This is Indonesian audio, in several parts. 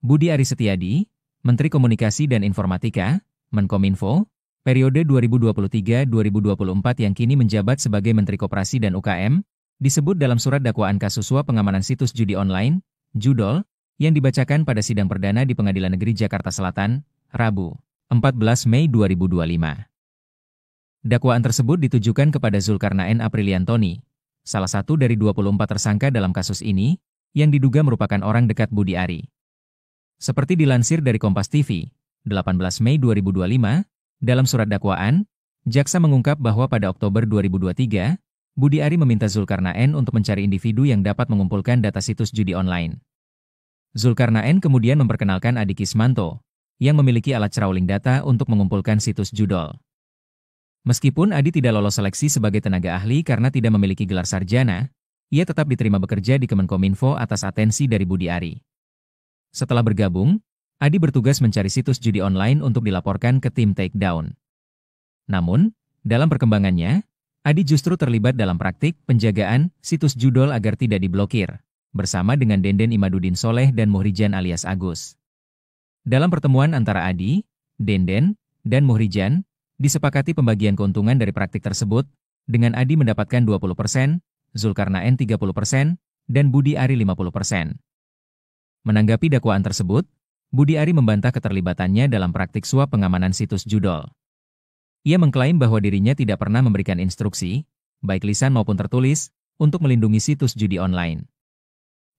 Budi Aris Setiadi, Menteri Komunikasi dan Informatika, Menkominfo, periode 2023-2024 yang kini menjabat sebagai Menteri Koperasi dan UKM, disebut dalam surat dakwaan kasus suap pengamanan situs judi online, Judol, yang dibacakan pada sidang perdana di Pengadilan Negeri Jakarta Selatan, Rabu, 14 Mei 2025. Dakwaan tersebut ditujukan kepada Zulkarnaen Apriliantoni, salah satu dari 24 tersangka dalam kasus ini, yang diduga merupakan orang dekat Budi Ari. Seperti dilansir dari Kompas TV, 18 Mei 2025, dalam surat dakwaan, jaksa mengungkap bahwa pada Oktober 2023, Budi Ari meminta Zulkarnaen untuk mencari individu yang dapat mengumpulkan data situs judi online. Zulkarnaen kemudian memperkenalkan Adi Kismanto, yang memiliki alat crawling data untuk mengumpulkan situs Judol. Meskipun Adi tidak lolos seleksi sebagai tenaga ahli karena tidak memiliki gelar sarjana, ia tetap diterima bekerja di Kemenkominfo atas atensi dari Budi Ari. Setelah bergabung, Adi bertugas mencari situs judi online untuk dilaporkan ke tim takedown. Namun, dalam perkembangannya, Adi justru terlibat dalam praktik penjagaan situs Judol agar tidak diblokir, bersama dengan Denden Imaduddin Soleh dan Muhrijan alias Agus. Dalam pertemuan antara Adi, Denden, dan Muhrijan, disepakati pembagian keuntungan dari praktik tersebut, dengan Adi mendapatkan 20%, Zulkarnaen 30%, dan Budi Ari 50%. Menanggapi dakwaan tersebut, Budi Ari membantah keterlibatannya dalam praktik suap pengamanan situs Judol. Ia mengklaim bahwa dirinya tidak pernah memberikan instruksi, baik lisan maupun tertulis, untuk melindungi situs judi online.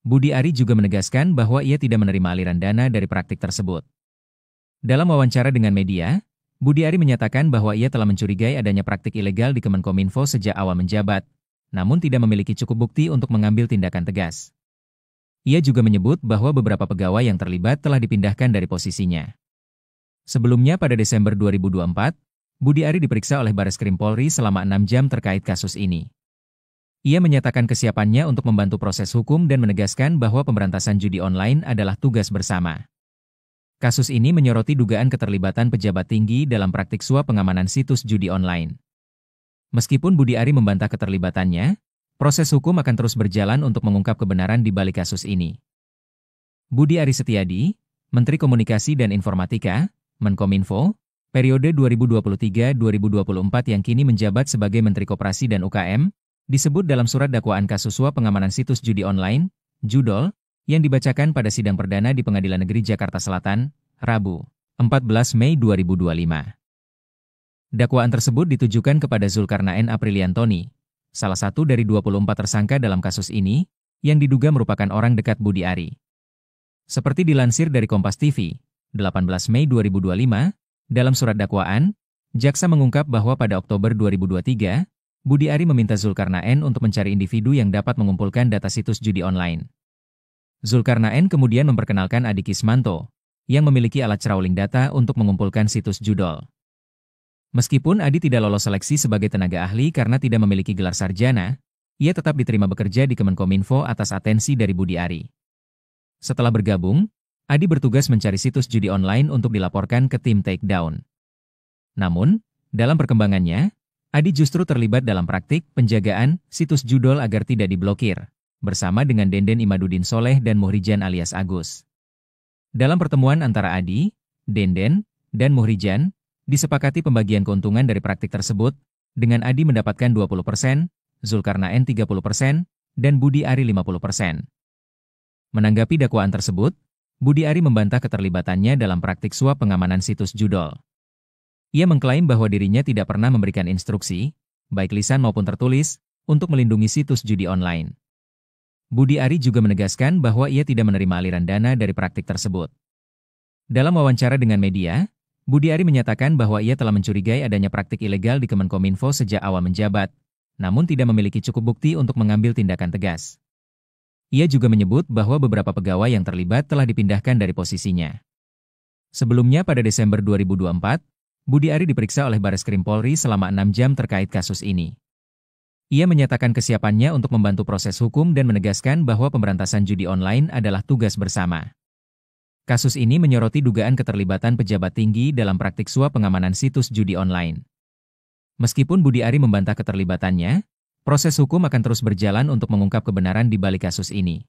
Budi Ari juga menegaskan bahwa ia tidak menerima aliran dana dari praktik tersebut. Dalam wawancara dengan media, Budi Ari menyatakan bahwa ia telah mencurigai adanya praktik ilegal di Kemenkominfo sejak awal menjabat, namun tidak memiliki cukup bukti untuk mengambil tindakan tegas. Ia juga menyebut bahwa beberapa pegawai yang terlibat telah dipindahkan dari posisinya. Sebelumnya pada Desember 2024, Budi Ari diperiksa oleh Bareskrim Polri selama 6 jam terkait kasus ini. Ia menyatakan kesiapannya untuk membantu proses hukum dan menegaskan bahwa pemberantasan judi online adalah tugas bersama. Kasus ini menyoroti dugaan keterlibatan pejabat tinggi dalam praktik suap pengamanan situs judi online. Meskipun Budi Ari membantah keterlibatannya, proses hukum akan terus berjalan untuk mengungkap kebenaran di balik kasus ini. Budi Ari Setiadi, Menteri Komunikasi dan Informatika, Menkominfo, periode 2023-2024 yang kini menjabat sebagai Menteri Koperasi dan UKM, disebut dalam surat dakwaan kasus suap pengamanan situs judi online, Judol, yang dibacakan pada sidang perdana di Pengadilan Negeri Jakarta Selatan, Rabu, 14 Mei 2025. Dakwaan tersebut ditujukan kepada Zulkarnaen Apriliantoni, salah satu dari 24 tersangka dalam kasus ini, yang diduga merupakan orang dekat Budi Ari. Seperti dilansir dari Kompas TV, 18 Mei 2025, dalam surat dakwaan, jaksa mengungkap bahwa pada Oktober 2023, Budi Ari meminta Zulkarnaen untuk mencari individu yang dapat mengumpulkan data situs judi online. Zulkarnaen kemudian memperkenalkan Adi Kismanto, yang memiliki alat crawling data untuk mengumpulkan situs Judol. Meskipun Adi tidak lolos seleksi sebagai tenaga ahli karena tidak memiliki gelar sarjana, ia tetap diterima bekerja di Kemenkominfo atas atensi dari Budi Ari. Setelah bergabung, Adi bertugas mencari situs judi online untuk dilaporkan ke tim takedown. Namun, dalam perkembangannya, Adi justru terlibat dalam praktik penjagaan situs Judol agar tidak diblokir, bersama dengan Denden Imaduddin Soleh dan Muhrijan alias Agus. Dalam pertemuan antara Adi, Denden, dan Muhrijan, disepakati pembagian keuntungan dari praktik tersebut, dengan Adi mendapatkan 20%, Zulkarnaen 30%, dan Budi Ari 50%. Menanggapi dakwaan tersebut, Budi Ari membantah keterlibatannya dalam praktik suap pengamanan situs Judol. Ia mengklaim bahwa dirinya tidak pernah memberikan instruksi, baik lisan maupun tertulis, untuk melindungi situs judi online. Budi Ari juga menegaskan bahwa ia tidak menerima aliran dana dari praktik tersebut. Dalam wawancara dengan media, Budi Ari menyatakan bahwa ia telah mencurigai adanya praktik ilegal di Kemenkominfo sejak awal menjabat, namun tidak memiliki cukup bukti untuk mengambil tindakan tegas. Ia juga menyebut bahwa beberapa pegawai yang terlibat telah dipindahkan dari posisinya. Sebelumnya pada Desember 2024, Budi Ari diperiksa oleh Bareskrim Polri selama 6 jam terkait kasus ini. Ia menyatakan kesiapannya untuk membantu proses hukum dan menegaskan bahwa pemberantasan judi online adalah tugas bersama. Kasus ini menyoroti dugaan keterlibatan pejabat tinggi dalam praktik suap pengamanan situs judi online. Meskipun Budi Ari membantah keterlibatannya, proses hukum akan terus berjalan untuk mengungkap kebenaran di balik kasus ini.